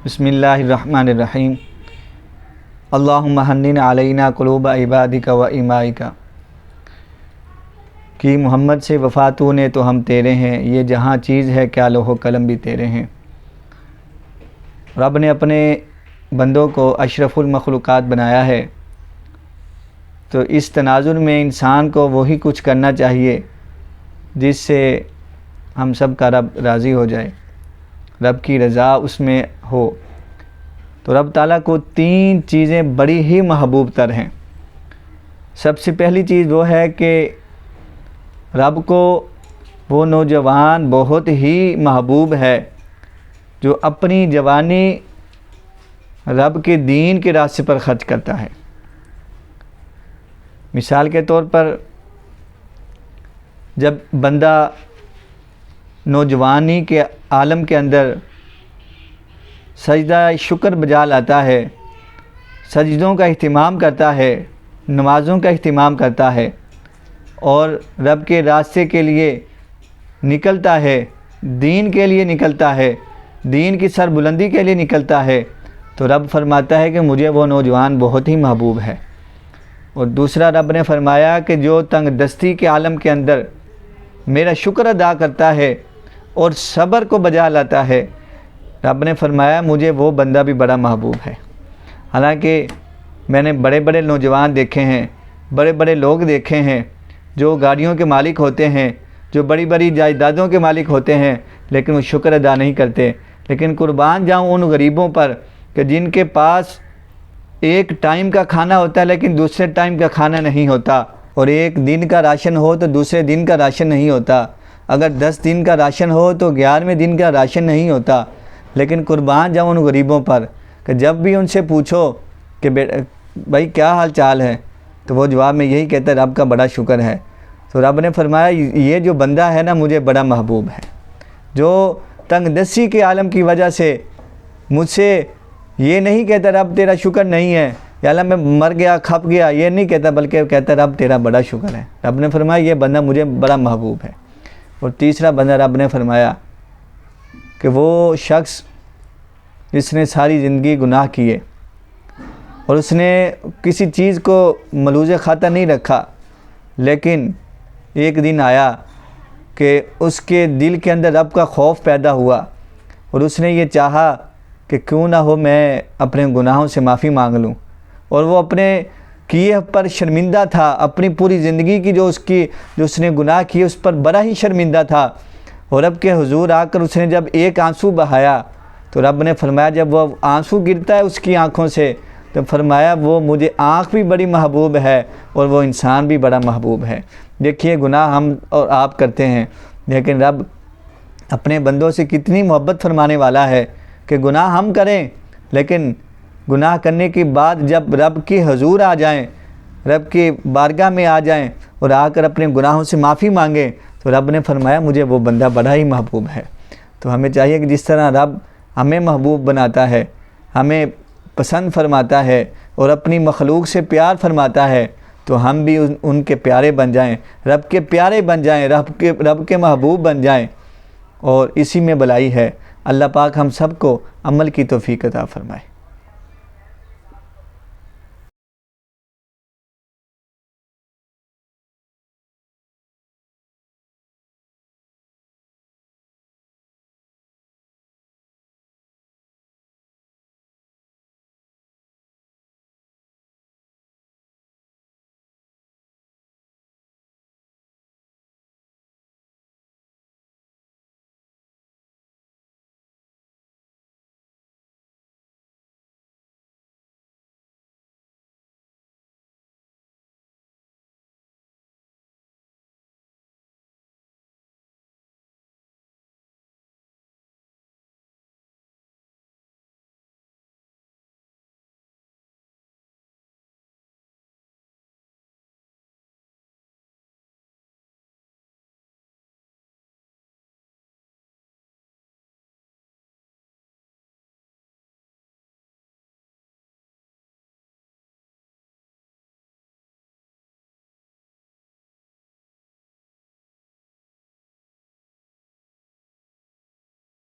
بسم اللہ الرحمن الرحیم۔ اللہم حنن علینا قلوب عبادک و امائک، کہ محمد سے وفا تو نے تو ہم تیرے ہیں، یہ جہاں چیز ہے کیا لوح و قلم بھی تیرے ہیں۔ رب نے اپنے بندوں کو اشرف المخلوقات بنایا ہے، تو اس تناظر میں انسان کو وہی کچھ کرنا چاہیے جس سے ہم سب کا رب راضی ہو جائے، رب کی رضا اس میں ہو۔ تو رب تعالیٰ کو 3 چیزیں بڑی ہی محبوب تر ہیں۔ سب سے پہلی چیز وہ ہے کہ رب کو وہ نوجوان بہت ہی محبوب ہے جو اپنی جوانی رب کے دین کے راستے پر خرچ کرتا ہے۔ مثال کے طور پر جب بندہ نوجوانی کے عالم کے اندر سجدہ شکر بجا لاتا ہے، سجدوں کا اہتمام کرتا ہے، نمازوں کا اہتمام کرتا ہے اور رب کے راستے کے لیے نکلتا ہے، دین کے لیے نکلتا ہے، دین کی سربلندی کے لیے نکلتا ہے، تو رب فرماتا ہے کہ مجھے وہ نوجوان بہت ہی محبوب ہے۔ اور دوسرا رب نے فرمایا کہ جو تنگ دستی کے عالم کے اندر میرا شکر ادا کرتا ہے اور صبر کو بجا لاتا ہے، رب نے فرمایا مجھے وہ بندہ بھی بڑا محبوب ہے۔ حالانکہ میں نے بڑے بڑے نوجوان دیکھے ہیں، بڑے بڑے لوگ دیکھے ہیں جو گاڑیوں کے مالک ہوتے ہیں، جو بڑی بڑی جائیدادوں کے مالک ہوتے ہیں، لیکن وہ شکر ادا نہیں کرتے۔ لیکن قربان جاؤں ان غریبوں پر کہ جن کے پاس ایک ٹائم کا کھانا ہوتا ہے لیکن دوسرے ٹائم کا کھانا نہیں ہوتا، اور ایک دن کا راشن ہو تو دوسرے دن کا راشن نہیں ہوتا، اگر 10 دن کا راشن ہو تو 11ویں دن کا راشن نہیں ہوتا۔ لیکن قربان جاؤں ان غریبوں پر کہ جب بھی ان سے پوچھو کہ بھائی کیا حال چال ہے، تو وہ جواب میں یہی کہتا ہے رب کا بڑا شکر ہے۔ تو رب نے فرمایا یہ جو بندہ ہے نا مجھے بڑا محبوب ہے، جو تنگ دستی کے عالم کی وجہ سے مجھ سے یہ نہیں کہتا رب تیرا شکر نہیں ہے، یا اللہ میں مر گیا کھپ گیا، یہ نہیں کہتا، بلکہ کہتا رب تیرا بڑا شکر ہے۔ رب نے فرمایا یہ بندہ مجھے بڑا محبوب ہے۔ اور تیسرا بندہ رب نے فرمایا کہ وہ شخص جس نے ساری زندگی گناہ کیے اور اس نے کسی چیز کو ملوذ خاطر نہیں رکھا، لیکن ایک دن آیا کہ اس کے دل کے اندر رب کا خوف پیدا ہوا اور اس نے یہ چاہا کہ کیوں نہ ہو میں اپنے گناہوں سے معافی مانگ لوں، اور وہ اپنے کیے پر شرمندہ تھا، اپنی پوری زندگی کی جو اس نے گناہ کیے اس پر بڑا ہی شرمندہ تھا، اور رب کے حضور آ کر اس نے جب ایک آنسو بہایا تو رب نے فرمایا جب وہ آنسو گرتا ہے اس کی آنکھوں سے تو فرمایا وہ مجھے آنکھ بھی بڑی محبوب ہے اور وہ انسان بھی بڑا محبوب ہے۔ دیکھیے گناہ ہم اور آپ کرتے ہیں، لیکن رب اپنے بندوں سے کتنی محبت فرمانے والا ہے کہ گناہ ہم کریں، لیکن گناہ کرنے کے بعد جب رب کے حضور آ جائیں، رب کی بارگاہ میں آ جائیں اور آ کر اپنے گناہوں سے معافی مانگیں، تو رب نے فرمایا مجھے وہ بندہ بڑا ہی محبوب ہے۔ تو ہمیں چاہیے کہ جس طرح رب ہمیں محبوب بناتا ہے، ہمیں پسند فرماتا ہے اور اپنی مخلوق سے پیار فرماتا ہے، تو ہم بھی ان کے پیارے بن جائیں، رب کے پیارے بن جائیں، رب کے محبوب بن جائیں، اور اسی میں بلائی ہے۔ اللہ پاک ہم سب کو عمل کی توفیق عطا فرمائے۔